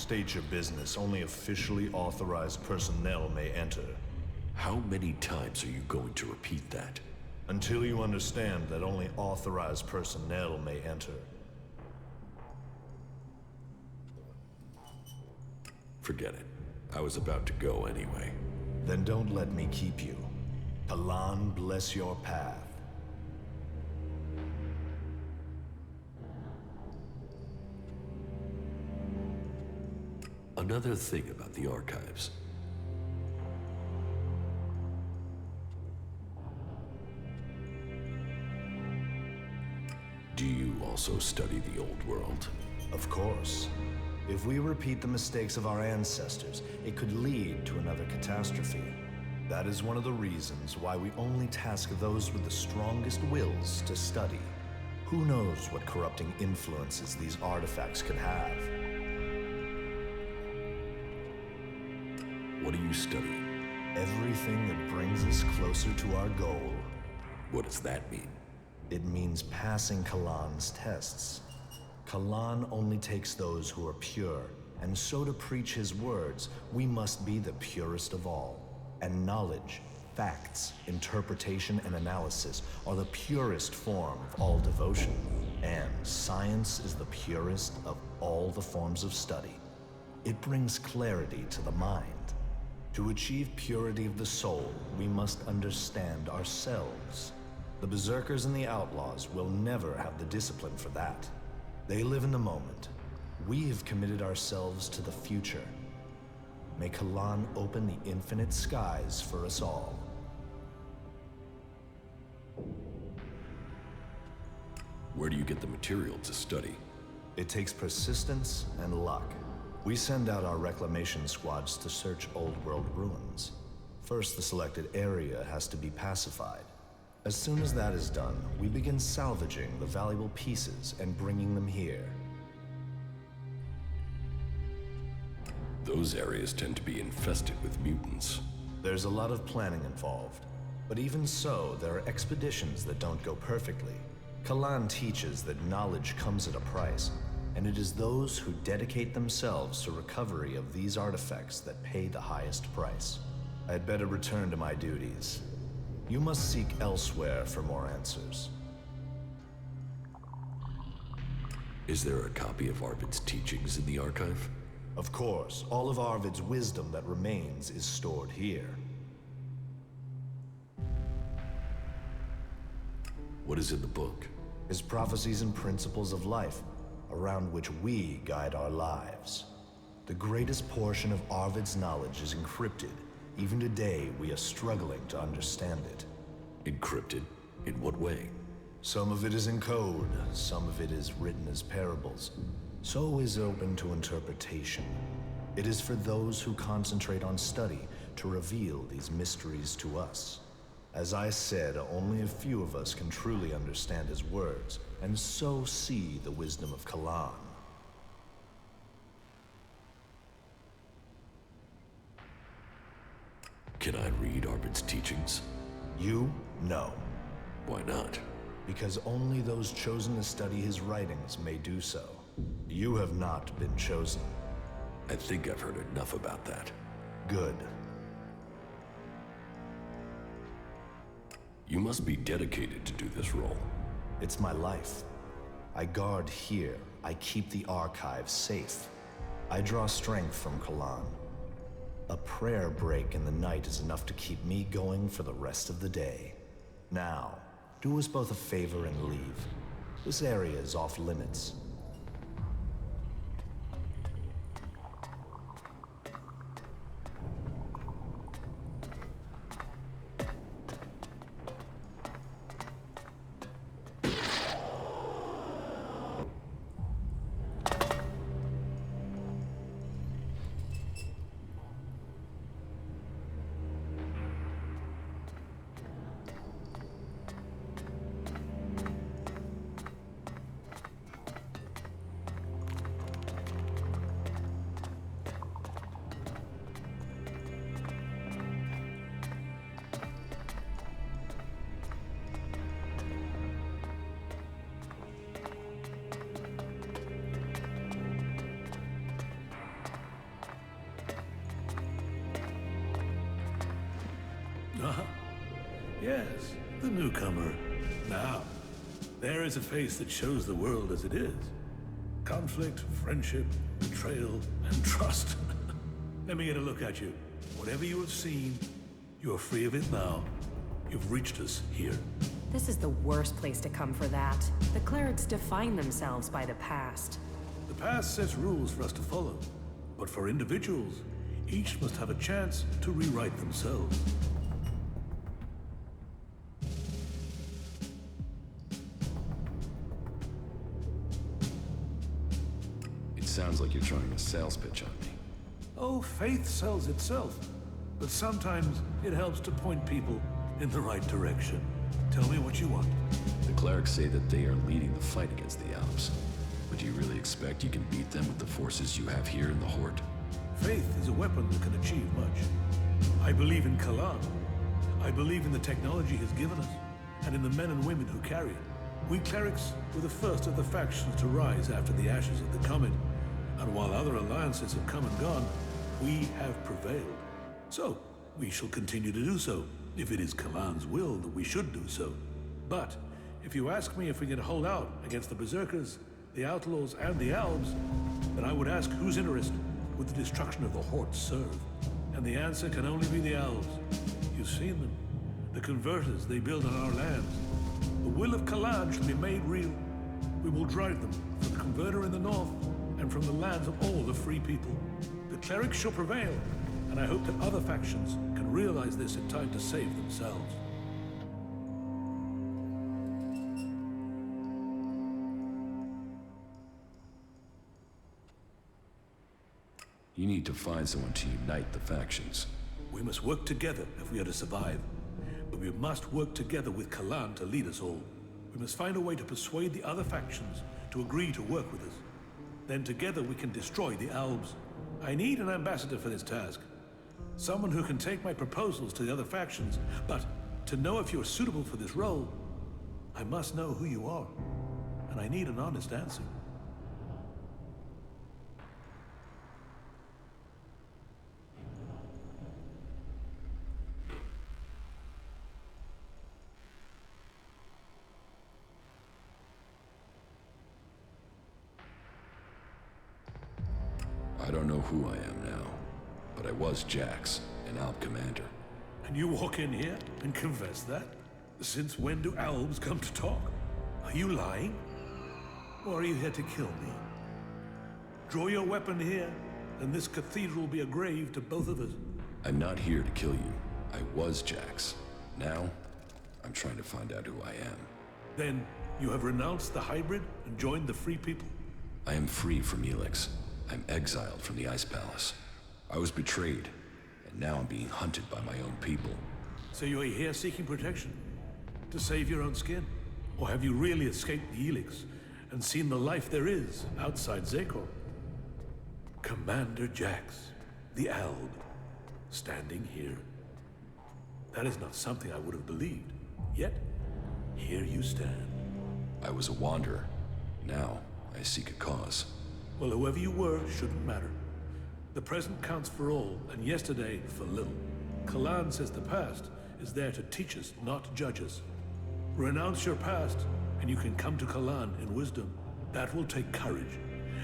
State your business. Only officially authorized personnel may enter. How many times are you going to repeat that? Until you understand that only authorized personnel may enter. Forget it. I was about to go anyway. Then don't let me keep you. Kalan bless your path. Another thing about the archives. Do you also study the old world? Of course. If we repeat the mistakes of our ancestors, it could lead to another catastrophe. That is one of the reasons why we only task those with the strongest wills to study. Who knows what corrupting influences these artifacts could have? What are you studying? Everything that brings us closer to our goal. What does that mean? It means passing Kalan's tests. Kalan only takes those who are pure, and so to preach his words, we must be the purest of all. And knowledge, facts, interpretation, and analysis are the purest form of all devotion. And science is the purest of all the forms of study. It brings clarity to the mind. To achieve purity of the soul, we must understand ourselves. The berserkers and the outlaws will never have the discipline for that. They live in the moment. We have committed ourselves to the future. May Kalan open the infinite skies for us all. Where do you get the material to study? It takes persistence and luck. We send out our reclamation squads to search old world ruins. First, the selected area has to be pacified. As soon as that is done, we begin salvaging the valuable pieces and bringing them here. Those areas tend to be infested with mutants. There's a lot of planning involved. But even so, there are expeditions that don't go perfectly. Kalan teaches that knowledge comes at a price, and it is those who dedicate themselves to recovery of these artifacts that pay the highest price. I'd better return to my duties. You must seek elsewhere for more answers. Is there a copy of Arvid's teachings in the archive? Of course, all of Arvid's wisdom that remains is stored here. What is in the book? His prophecies and principles of life, around which we guide our lives. The greatest portion of Arvid's knowledge is encrypted. Even today, we are struggling to understand it. Encrypted? In what way? Some of it is in code, some of it is written as parables. So is open to interpretation. It is for those who concentrate on study to reveal these mysteries to us. As I said, only a few of us can truly understand his words, and so see the wisdom of Kalan. Can I read Arvid's teachings? You? No. Why not? Because only those chosen to study his writings may do so. You have not been chosen. I think I've heard enough about that. Good. You must be dedicated to do this role. It's my life. I guard here. I keep the archive safe. I draw strength from Kalan. A prayer break in the night is enough to keep me going for the rest of the day. Now, do us both a favor and leave. This area is off limits. Yes, the newcomer. Now, there is a face that shows the world as it is. Conflict, friendship, betrayal, and trust. Let me get a look at you. Whatever you have seen, you are free of it now. You've reached us here. This is the worst place to come for that. The clerics define themselves by the past. The past sets rules for us to follow. But for individuals, each must have a chance to rewrite themselves. It sounds like you're trying a sales pitch on me. Oh, faith sells itself. But sometimes it helps to point people in the right direction. Tell me what you want. The clerics say that they are leading the fight against the Alps. But do you really expect you can beat them with the forces you have here in the Horde? Faith is a weapon that can achieve much. I believe in Kalan. I believe in the technology he's given us, and in the men and women who carry it. We clerics were the first of the factions to rise after the ashes of the Comet, and while other alliances have come and gone, we have prevailed. So, we shall continue to do so, if it is Kalan's will that we should do so. But, if you ask me if we can hold out against the Berserkers, the Outlaws, and the Elves, then I would ask whose interest would the destruction of the Horde serve? And the answer can only be the Elves. You've seen them. The converters they build on our lands. The will of Kalan shall be made real. We will drive them from the converter in the north and from the lands of all the free people. The clerics shall prevail, and I hope that other factions can realize this in time to save themselves. You need to find someone to unite the factions. We must work together if we are to survive. But we must work together with Kalan to lead us all. We must find a way to persuade the other factions to agree to work with us. Then together we can destroy the Albs. I need an ambassador for this task. Someone who can take my proposals to the other factions. But to know if you're suitable for this role, I must know who you are. And I need an honest answer. I don't know who I am now, but I was Jax, an Alp commander. And you walk in here and confess that? Since when do Albs come to talk? Are you lying? Or are you here to kill me? Draw your weapon here, and this cathedral will be a grave to both of us. I'm not here to kill you. I was Jax. Now, I'm trying to find out who I am. Then, you have renounced the hybrid and joined the Free People? I am free from ELEX. I'm exiled from the Ice Palace. I was betrayed, and now I'm being hunted by my own people. So you're here seeking protection? To save your own skin? Or have you really escaped the ELEX and seen the life there is outside Zekor? Commander Jax, the Alb, standing here. That is not something I would have believed. Yet, here you stand. I was a wanderer. Now, I seek a cause. Well, whoever you were shouldn't matter. The present counts for all, and yesterday for little. Kalan says the past is there to teach us, not to judge us. Renounce your past, and you can come to Kalan in wisdom. That will take courage.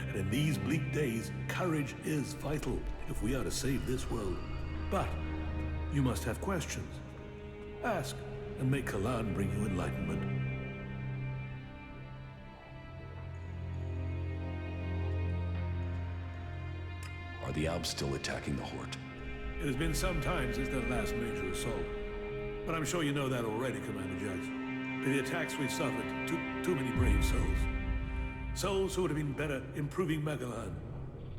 And in these bleak days, courage is vital if we are to save this world. But you must have questions. Ask, and make Kalan bring you enlightenment. Are the Alps still attacking the Horde? It has been some time since that last major assault. But I'm sure you know that already, Commander Jax. For the attacks we've suffered, too many brave souls. Souls who would have been better improving Magalan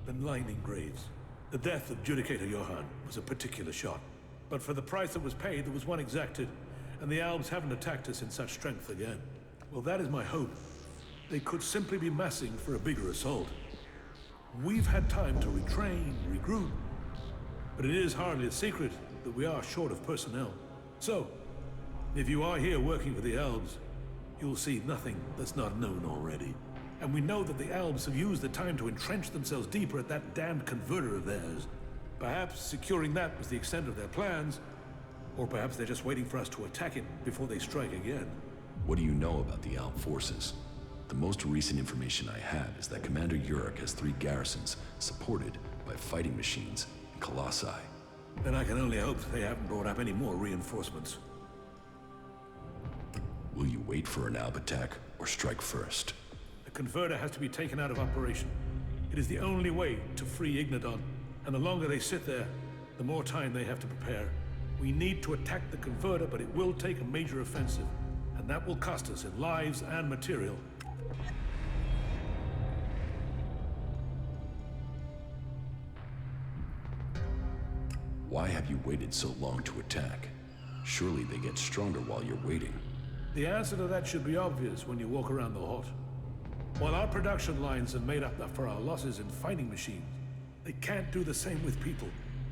than lining graves. The death of Judicator Johann was a particular shot. But for the price that was paid, there was one exacted, and the Albs haven't attacked us in such strength again. Well, that is my hope. They could simply be massing for a bigger assault. We've had time to retrain, regroup, but it is hardly a secret that we are short of personnel. So, if you are here working for the Albs, you'll see nothing that's not known already. And we know that the Albs have used the time to entrench themselves deeper at that damned converter of theirs. Perhaps securing that was the extent of their plans, Or perhaps they're just waiting for us to attack it before they strike again. What do you know about the Alp forces? The most recent information I have is that Commander Uruk has 3 garrisons supported by fighting machines and colossi. Then I can only hope they haven't brought up any more reinforcements. Will you wait for an Alp attack or strike first? The converter has to be taken out of operation. It is the only way to free Ignadon, and the longer they sit there, the more time they have to prepare. We need to attack the converter, but it will take a major offensive, and that will cost us in lives and material. Why have you waited so long to attack? Surely they get stronger while you're waiting. The answer to that should be obvious when you walk around the Hut. While our production lines have made up for our losses in fighting machines, they can't do the same with people.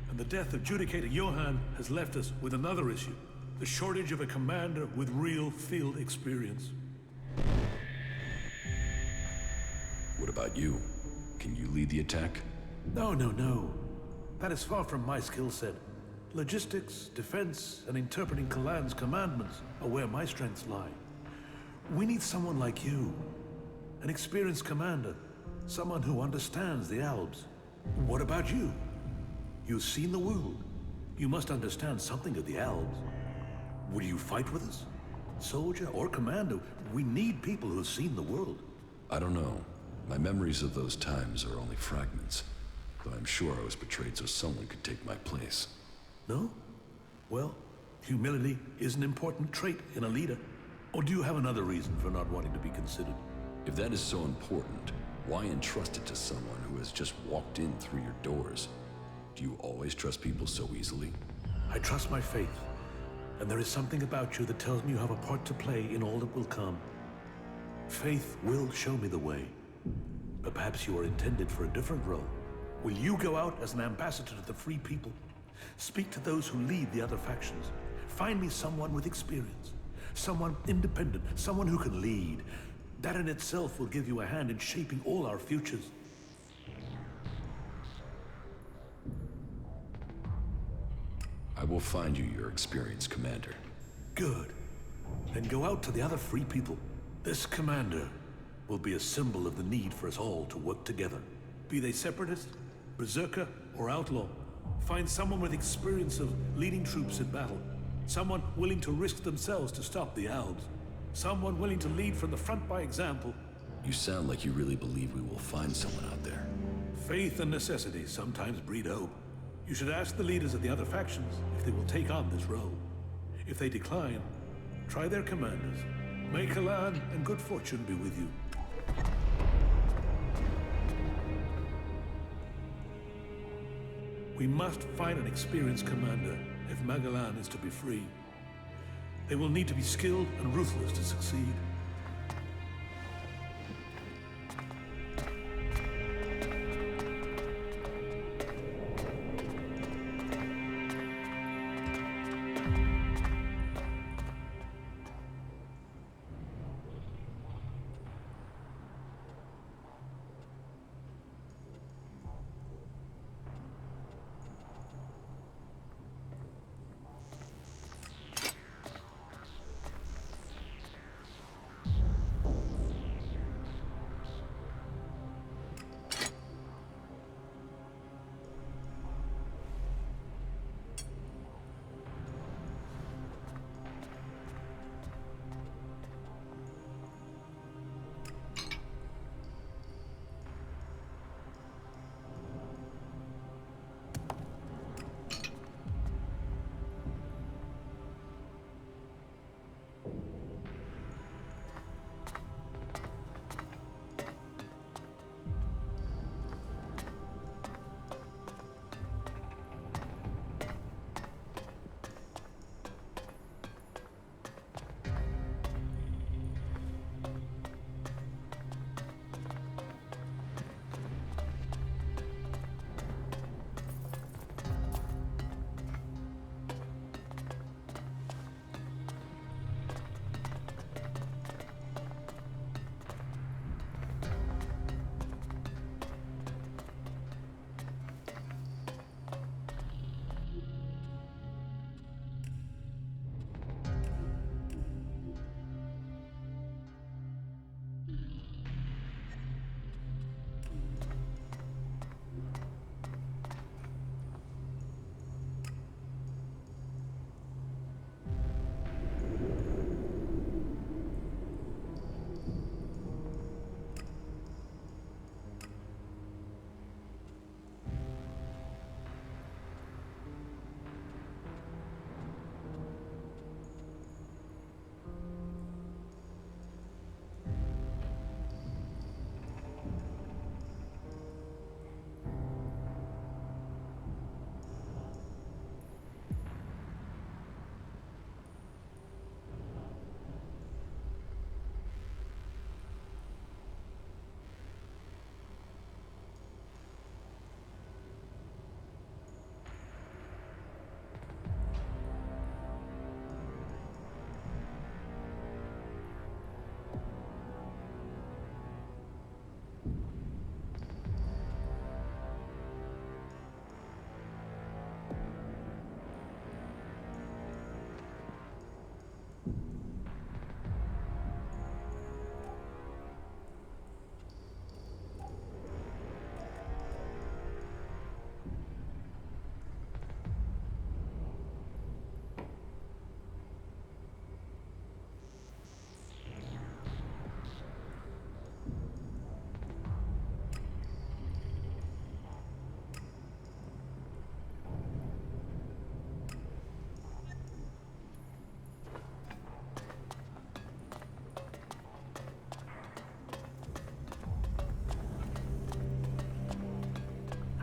And the death of Judicator Johann has left us with another issue: the shortage of a commander with real field experience. What about you? Can you lead the attack? No. That is far from my skill set. Logistics, defense, and interpreting Kalan's commandments are where my strengths lie. We need someone like you. An experienced commander. Someone who understands the Alps. What about you? You've seen the world. You must understand something of the Alps. Will you fight with us? Soldier or commander, we need people who've seen the world. I don't know. My memories of those times are only fragments. Though I'm sure I was betrayed so someone could take my place. No? Well, humility is an important trait in a leader. Or do you have another reason for not wanting to be considered? If that is so important, why entrust it to someone who has just walked in through your doors? Do you always trust people so easily? I trust my faith. And there is something about you that tells me you have a part to play in all that will come. Faith will show me the way. But perhaps you are intended for a different role. Will you go out as an ambassador to the free people? Speak to those who lead the other factions. Find me someone with experience. Someone independent. Someone who can lead. That in itself will give you a hand in shaping all our futures. I will find you your experienced commander. Good. Then go out to the other free people. This commander will be a symbol of the need for us all to work together. Be they separatist, berserker, or outlaw. Find someone with experience of leading troops in battle. Someone willing to risk themselves to stop the Alps. Someone willing to lead from the front by example. You sound like you really believe we will find someone out there. Faith and necessity sometimes breed hope. You should ask the leaders of the other factions if they will take on this role. If they decline, try their commanders. May Kalan and good fortune be with you. We must find an experienced commander if Magalan is to be free. They will need to be skilled and ruthless to succeed.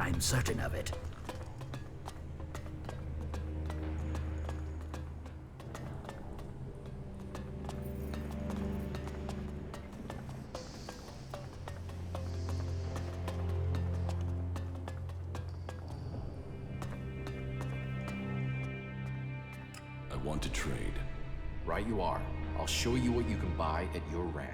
I'm certain of it. I want to trade. Right you are. I'll show you what you can buy at your rank.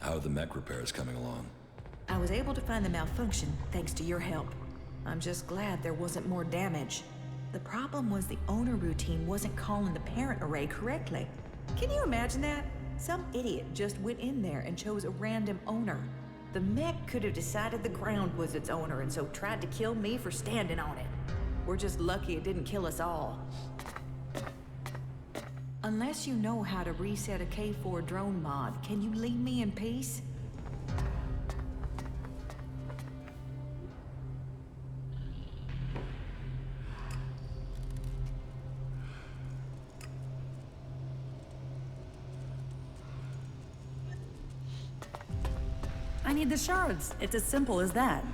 How are the mech repairs coming along? I was able to find the malfunction thanks to your help. I'm just glad there wasn't more damage. The problem was the owner routine wasn't calling the parent array correctly. Can you imagine that? Some idiot just went in there and chose a random owner. The mech could have decided the ground was its owner and so tried to kill me for standing on it. We're just lucky it didn't kill us all. Unless you know how to reset a K4 drone mod, can you leave me in peace? I need the shards. It's as simple as that.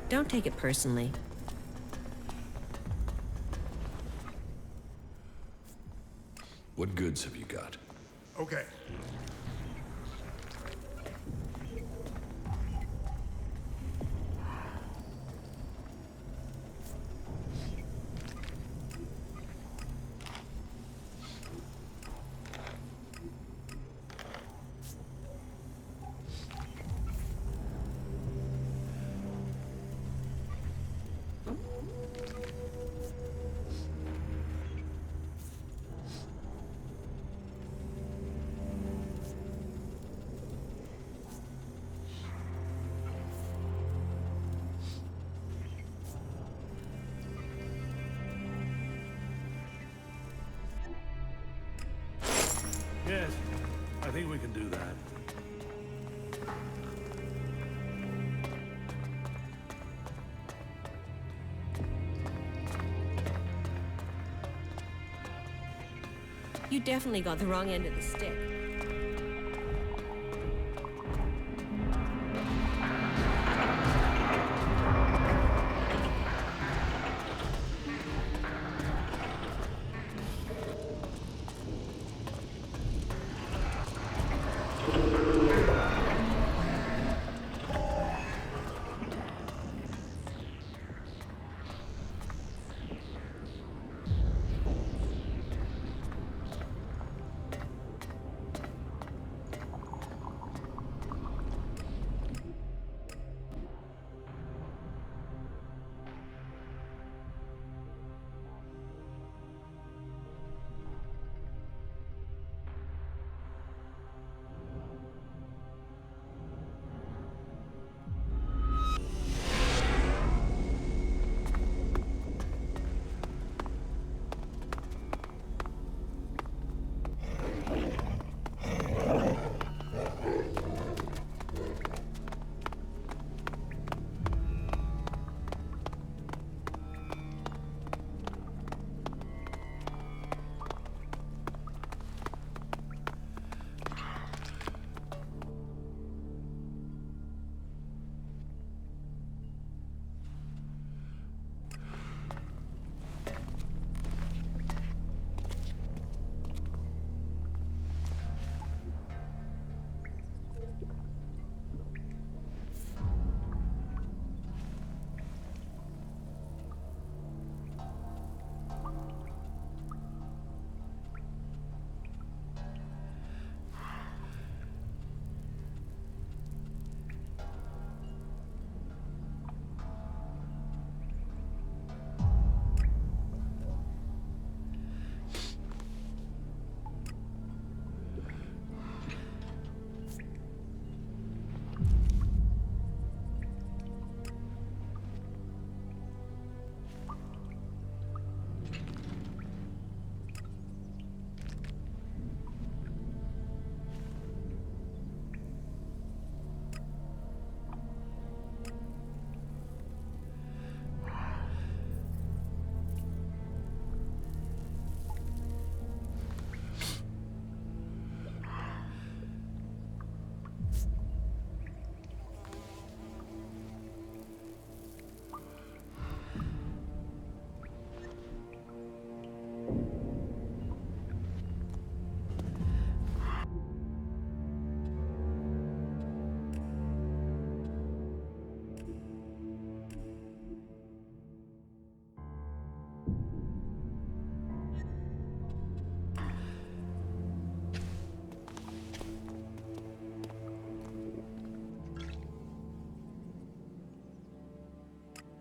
Don't take it personally. What goods have you got? Okay. Yes, I think we can do that. You definitely got the wrong end of the stick.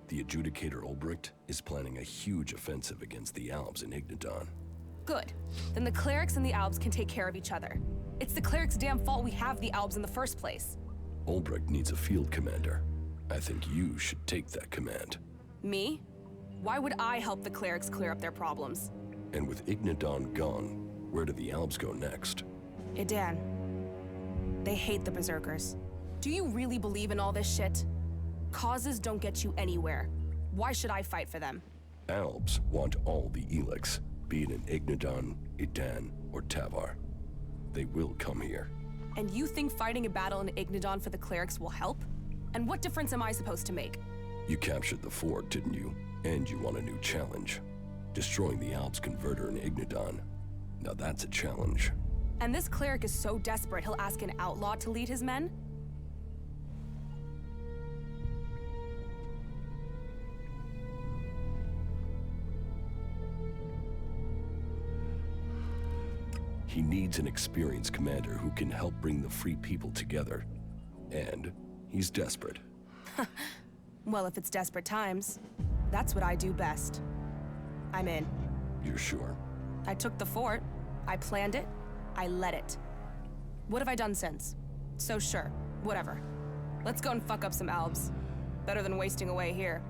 The adjudicator Ulbricht is planning a huge offensive against the Alps in Ignadon. Good. Then the clerics and the Alps can take care of each other. It's the clerics' damn fault we have the Alps in the first place. Ulbricht needs a field commander. I think you should take that command. Me? Why would I help the clerics clear up their problems? And with Ignadon gone, where do the Alps go next? Idan. They hate the Berserkers. Do you really believe in all this shit? Causes don't get you anywhere. Why should I fight for them? Alps want all the ELEX, be it in Ignadon, Idan, or Tavar. They will come here. And you think fighting a battle in Ignadon for the clerics will help? And what difference am I supposed to make? You captured the fort, didn't you? And you want a new challenge. Destroying the Alps converter in Ignadon. Now that's a challenge. And this cleric is so desperate he'll ask an outlaw to lead his men? He needs an experienced commander who can help bring the free people together. And he's desperate. Well, if it's desperate times, that's what I do best. I'm in. You're sure? I took the fort, I planned it, I led it. What have I done since? So sure, whatever. Let's go and fuck up some Alps. Better than wasting away here.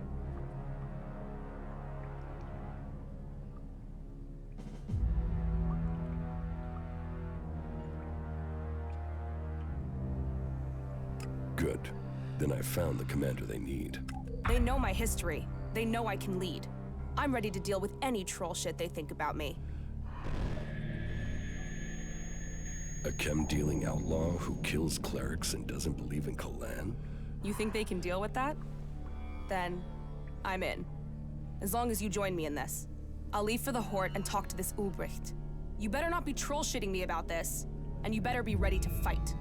Good. Then I found the commander they need. They know my history. They know I can lead. I'm ready to deal with any troll shit they think about me. A chem-dealing outlaw who kills clerics and doesn't believe in Kalan? You think they can deal with that? Then, I'm in. As long as you join me in this. I'll leave for the Hort and talk to this Ulbricht. You better not be troll-shitting me about this, and you better be ready to fight.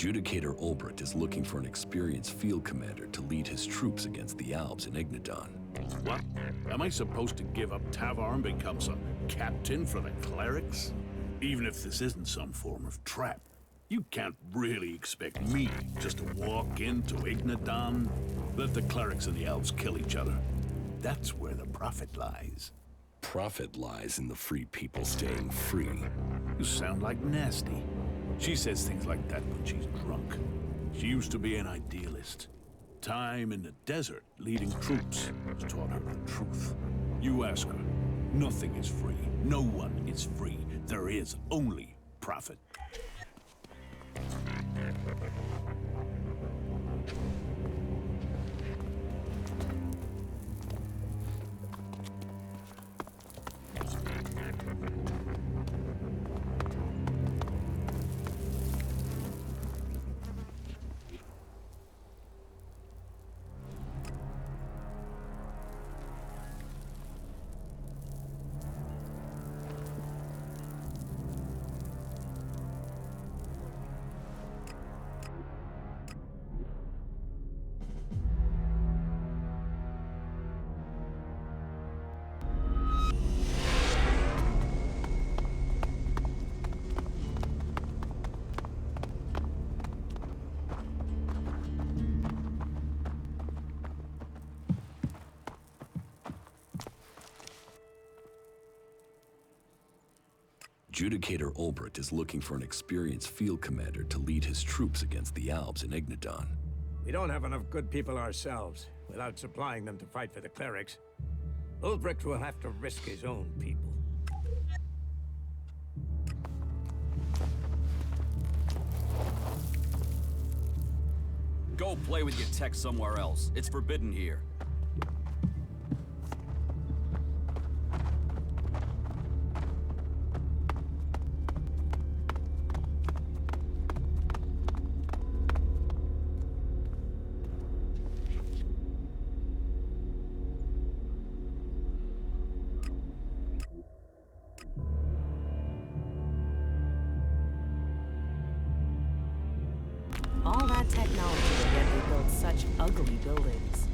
Adjudicator Ulbricht is looking for an experienced field commander to lead his troops against the Alps in Ignadon. What? Am I supposed to give up Tavar and become some captain for the clerics? Even if this isn't some form of trap, you can't really expect me just to walk into Ignadon, let the clerics and the elves kill each other. That's where the profit lies. Profit lies in the free people staying free. You sound like Nasty. She says things like that when she's drunk. She used to be an idealist. Time in the desert, leading troops, has taught her the truth. You ask her, nothing is free. No one is free. There is only profit. Judicator Ulbricht is looking for an experienced field commander to lead his troops against the Alps in Ignadon. We don't have enough good people ourselves, without supplying them to fight for the clerics. Ulbricht will have to risk his own people. Go play with your tech somewhere else. It's forbidden here. All that technology, and yet they built such ugly buildings.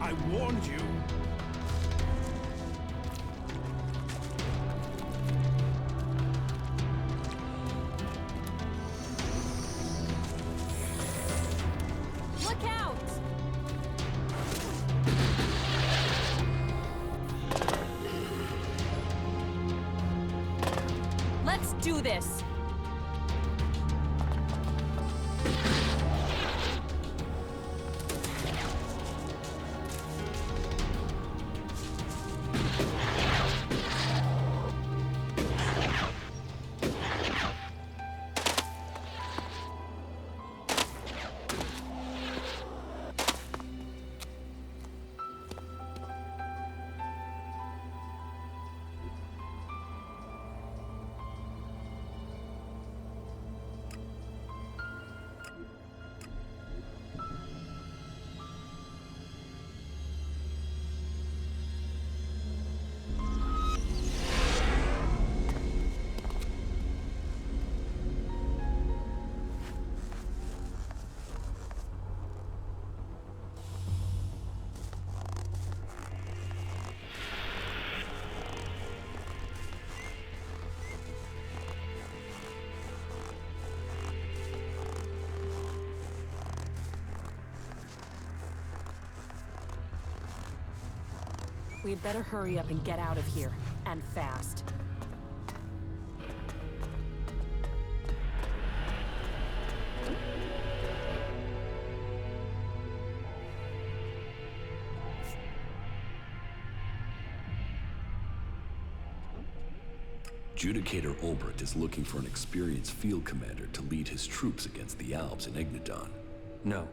I warned you. Look out! Let's do this! We had better hurry up and get out of here, and fast. Judicator Ulbricht is looking for an experienced field commander to lead his troops against the Alps in Ignadon. No.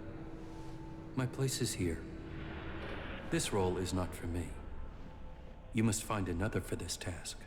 My place is here. This role is not for me. You must find another for this task.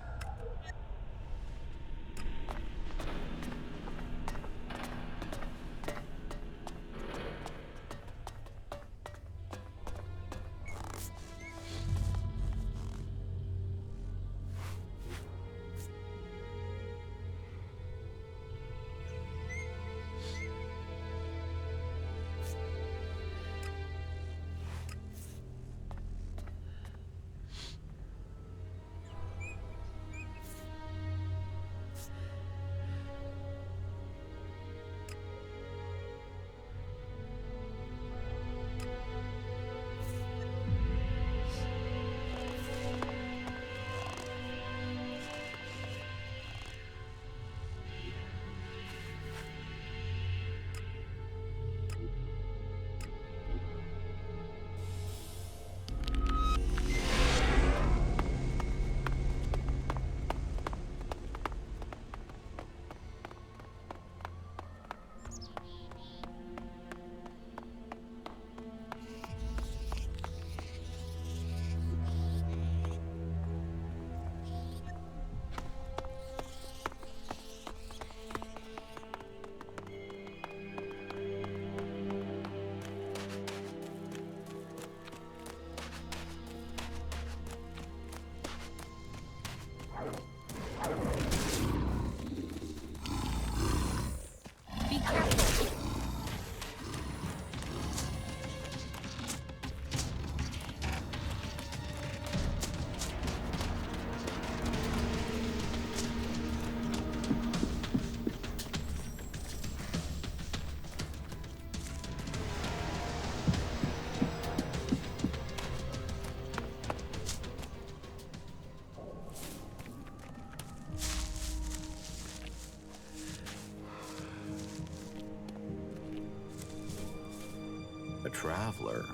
traveler.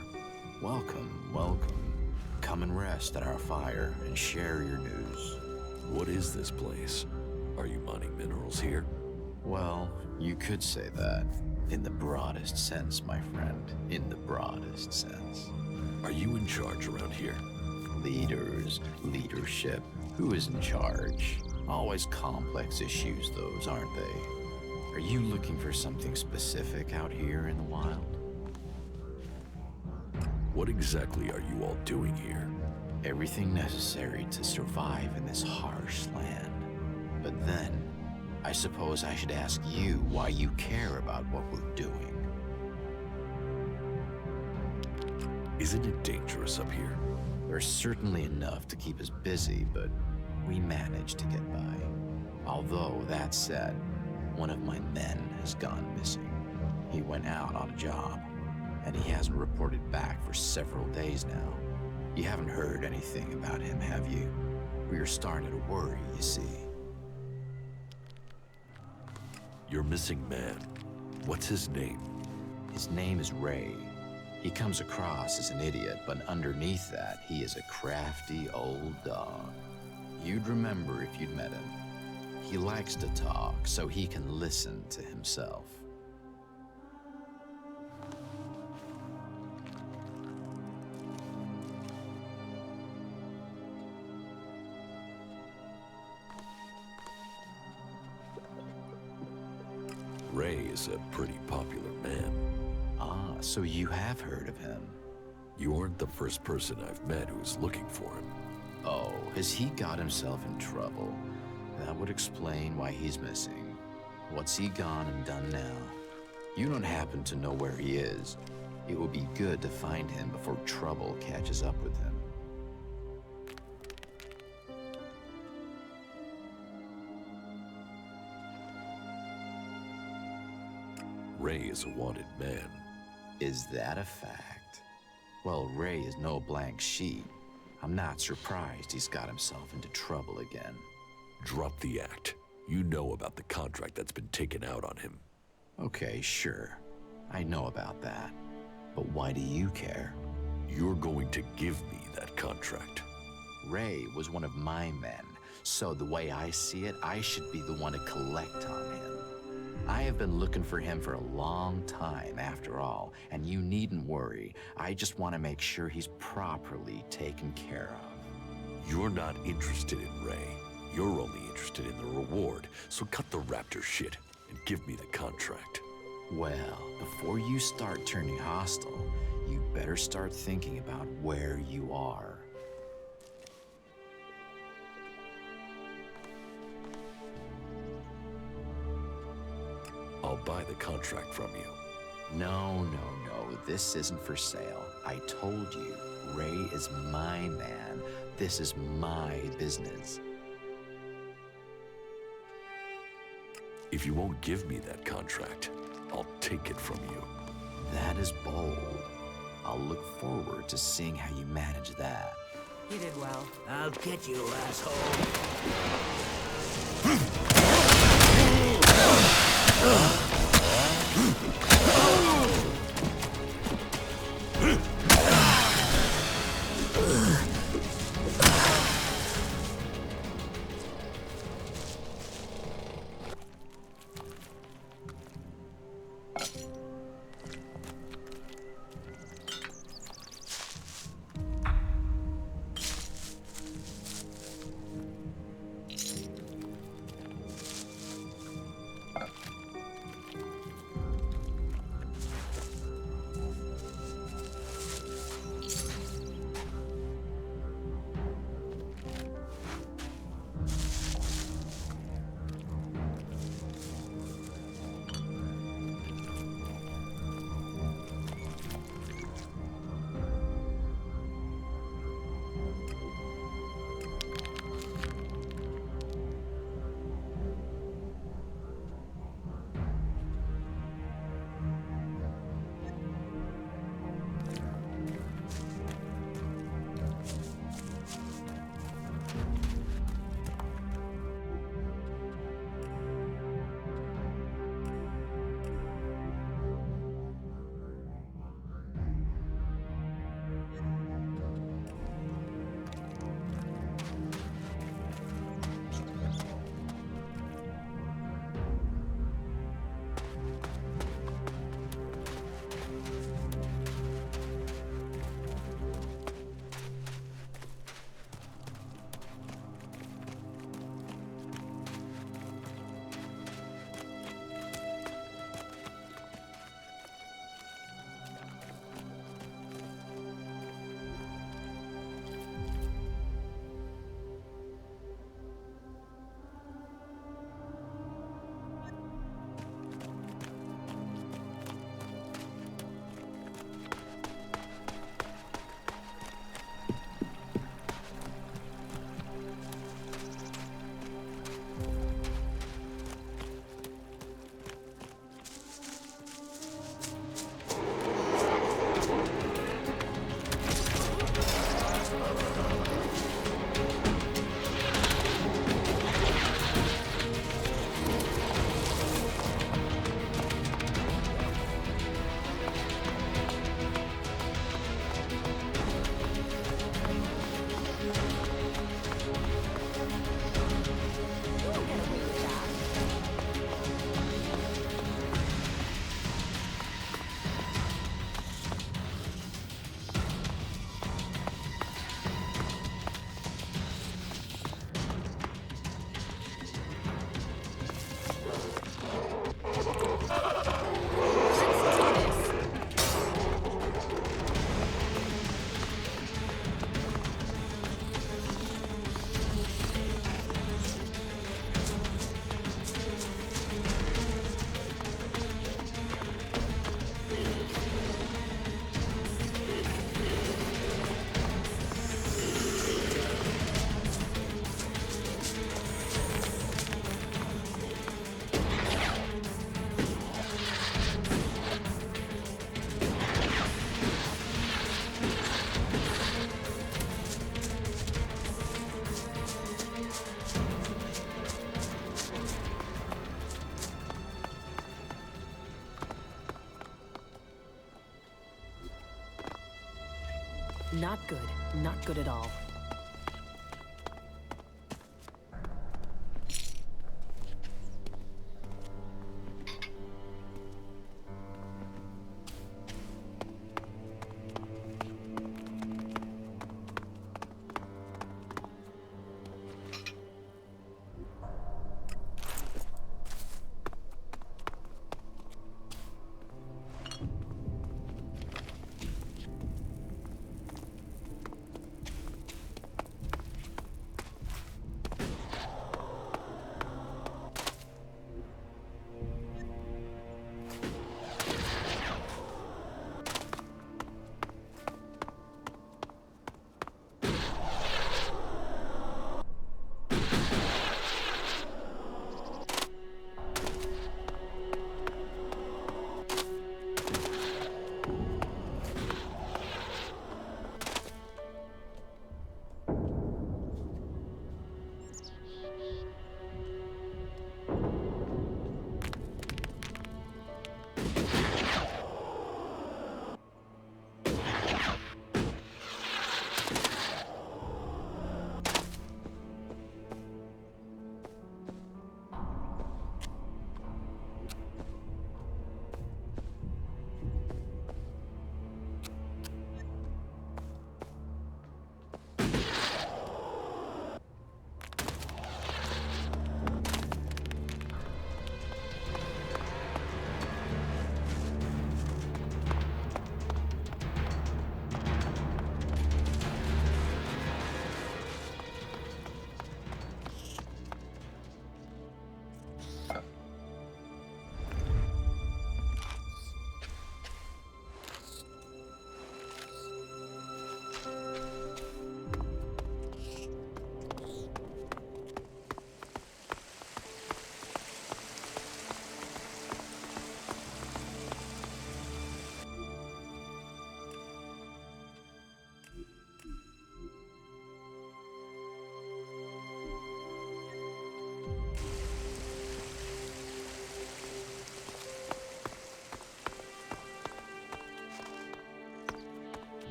Welcome, welcome. Come and rest at our fire and share your news. What is this place? Are you mining minerals here? Well, you could say that. In the broadest sense, my friend. In the broadest sense. Are you in charge around here? Leaders, leadership. Who is in charge? Always complex issues, those, aren't they? Are you looking for something specific out here in the wild? What exactly are you all doing here? Everything necessary to survive in this harsh land. But then, I suppose I should ask you why you care about what we're doing. Isn't it dangerous up here? There's certainly enough to keep us busy, but we manage to get by. Although, that said, one of my men has gone missing. He went out on a job, and he hasn't reported back for several days now. You haven't heard anything about him, have you? We are starting to worry, you see. Your missing man. What's his name? His name is Ray. He comes across as an idiot, but underneath that, he is a crafty old dog. You'd remember if you'd met him. He likes to talk, so he can listen to himself. Ray is a pretty popular man. Ah, so you have heard of him. You aren't the first person I've met who's looking for him. Oh, has he got himself in trouble? That would explain why he's missing. What's he gone and done now? You don't happen to know where he is. It would be good to find him before trouble catches up with him. Ray is a wanted man. Is that a fact? Well, Ray is no blank sheet. I'm not surprised he's got himself into trouble again. Drop the act. You know about the contract that's been taken out on him. Okay, sure. I know about that. But why do you care? You're going to give me that contract. Ray was one of my men, so the way I see it, I should be the one to collect on him. I have been looking for him for a long time, after all, and you needn't worry. I just want to make sure he's properly taken care of. You're not interested in Ray. You're only interested in the reward, so cut the raptor shit and give me the contract. Well, before you start turning hostile, you better start thinking about where you are. I'll buy the contract from you. No, this isn't for sale. I told you, Ray is my man. This is my business. If you won't give me that contract, I'll take it from you. That is bold. I'll look forward to seeing how you manage that. You did well. I'll get you, asshole. Not good. Not good at all.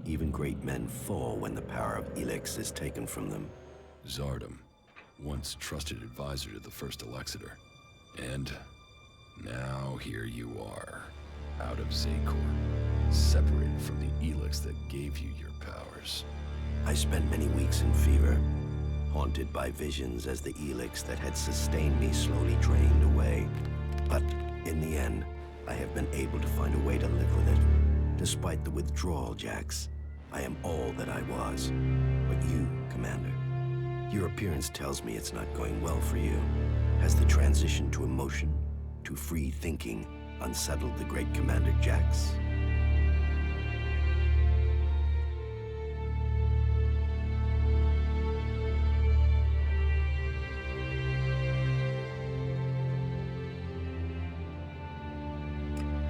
Even great men fall when the power of ELEX is taken from them. Zardom, once trusted advisor to the first Elexiter. And now here you are, out of Zakor, separated from the ELEX that gave you your powers. I spent many weeks in fever, haunted by visions as the ELEX that had sustained me slowly drained away. But in the end, I have been able to find a way to live with it. Despite the withdrawal, Jax, I am all that I was. But you, Commander, your appearance tells me it's not going well for you. Has the transition to emotion, to free thinking, unsettled the great Commander Jax?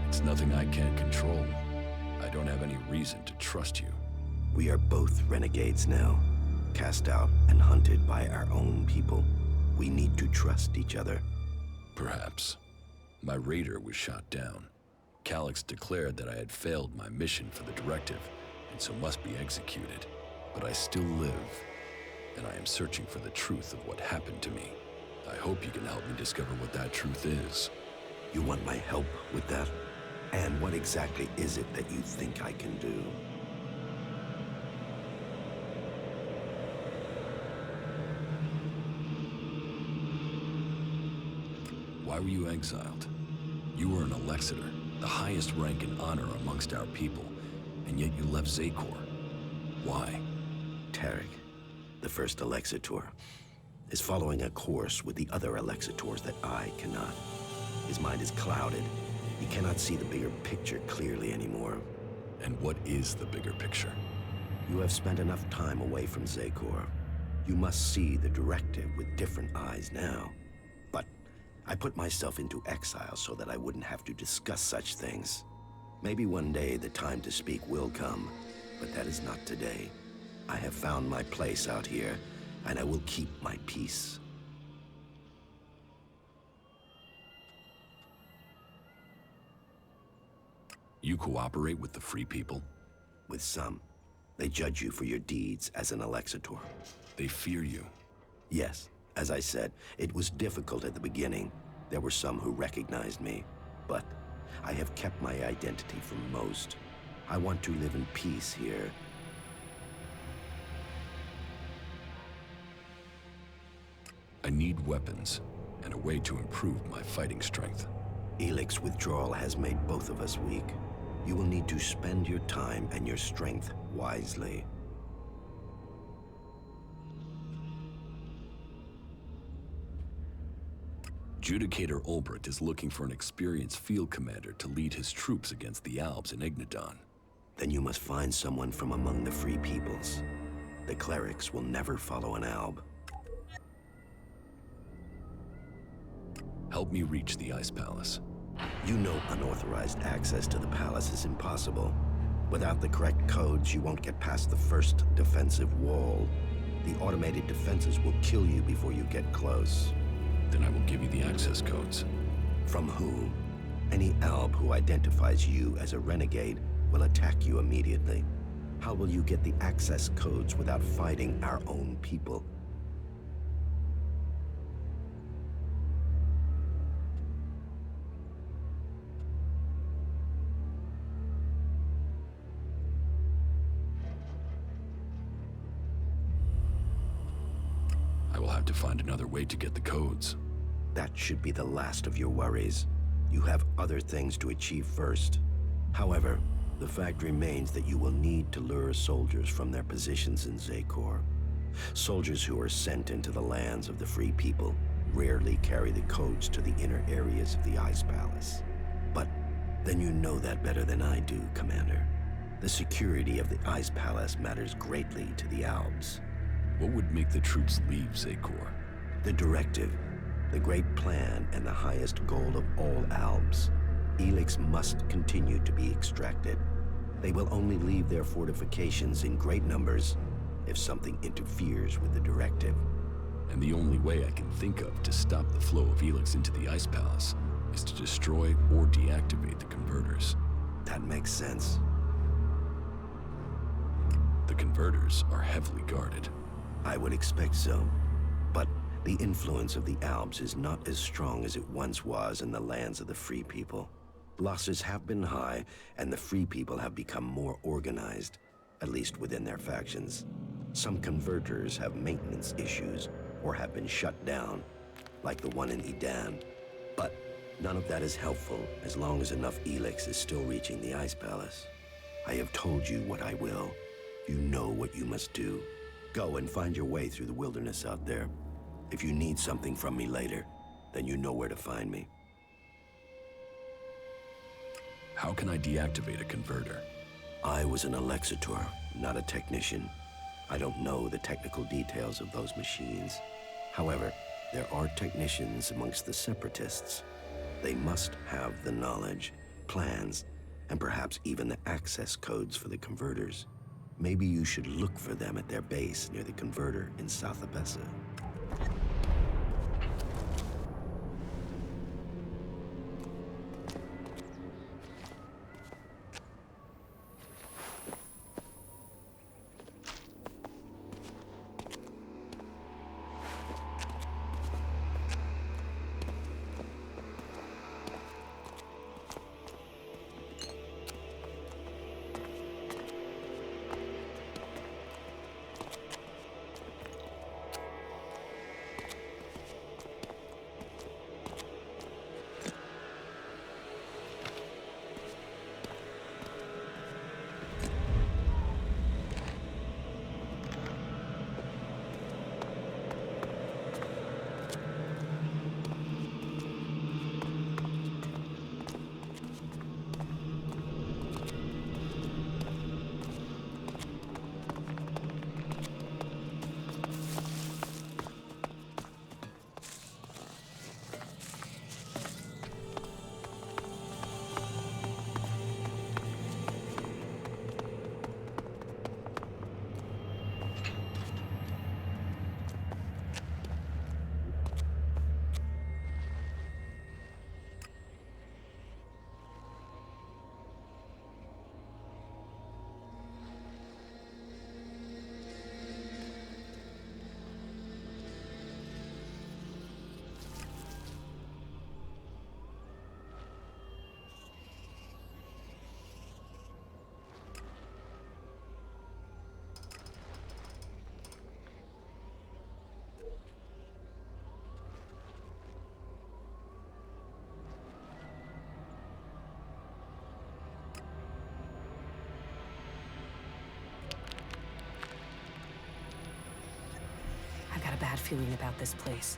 It's nothing I can't control. I don't have any reason to trust you. We are both renegades now, cast out and hunted by our own people. We need to trust each other. Perhaps. My raider was shot down. Calyx declared that I had failed my mission for the directive, and so must be executed. But I still live, and I am searching for the truth of what happened to me. I hope you can help me discover what that truth is. You want my help with that? And what exactly is it that you think I can do? Why were you exiled? You were an Alexator, the highest rank and honor amongst our people, and yet you left Zakor. Why? Tarek, the first Alexitor, is following a course with the other Alexitors that I cannot. His mind is clouded. He cannot see the bigger picture clearly anymore. And what is the bigger picture? You have spent enough time away from Zakor. You must see the directive with different eyes now. But I put myself into exile so that I wouldn't have to discuss such things. Maybe one day the time to speak will come, but that is not today. I have found my place out here, and I will keep my peace. You cooperate with the Free People? With some. They judge you for your deeds as an Alexitor. They fear you? Yes. As I said, it was difficult at the beginning. There were some who recognized me, but I have kept my identity from most. I want to live in peace here. I need weapons and a way to improve my fighting strength. ELEX withdrawal has made both of us weak. You will need to spend your time and your strength wisely. Judicator Ulbricht is looking for an experienced field commander to lead his troops against the Albs in Ignadon. Then you must find someone from among the Free Peoples. The clerics will never follow an Alb. Help me reach the Ice Palace. You know unauthorized access to the palace is impossible. Without the correct codes, you won't get past the first defensive wall. The automated defenses will kill you before you get close. Then I will give you the access codes. From whom? Any Alb who identifies you as a renegade will attack you immediately. How will you get the access codes without fighting our own people? I will have to find another way to get the codes. That should be the last of your worries. You have other things to achieve first. However, the fact remains that you will need to lure soldiers from their positions in Zakor. Soldiers who are sent into the lands of the Free People rarely carry the codes to the inner areas of the Ice Palace. But then you know that better than I do, Commander. The security of the Ice Palace matters greatly to the Albs. What would make the troops leave Zakor? The directive, the great plan, and the highest goal of all Albs. ELEX must continue to be extracted. They will only leave their fortifications in great numbers if something interferes with the directive. And the only way I can think of to stop the flow of ELEX into the Ice Palace is to destroy or deactivate the converters. That makes sense. The converters are heavily guarded. I would expect so. But the influence of the Albs is not as strong as it once was in the lands of the Free People. Losses have been high, and the Free People have become more organized, at least within their factions. Some converters have maintenance issues, or have been shut down, like the one in Edan. But none of that is helpful as long as enough ELEX is still reaching the Ice Palace. I have told you what I will. You know what you must do. Go and find your way through the wilderness out there. If you need something from me later, then you know where to find me. How can I deactivate a converter? I was an Alexitor, not a technician. I don't know the technical details of those machines. However, there are technicians amongst the Separatists. They must have the knowledge, plans, and perhaps even the access codes for the converters. Maybe you should look for them at their base near the converter in South Abessa. bad feeling about this place.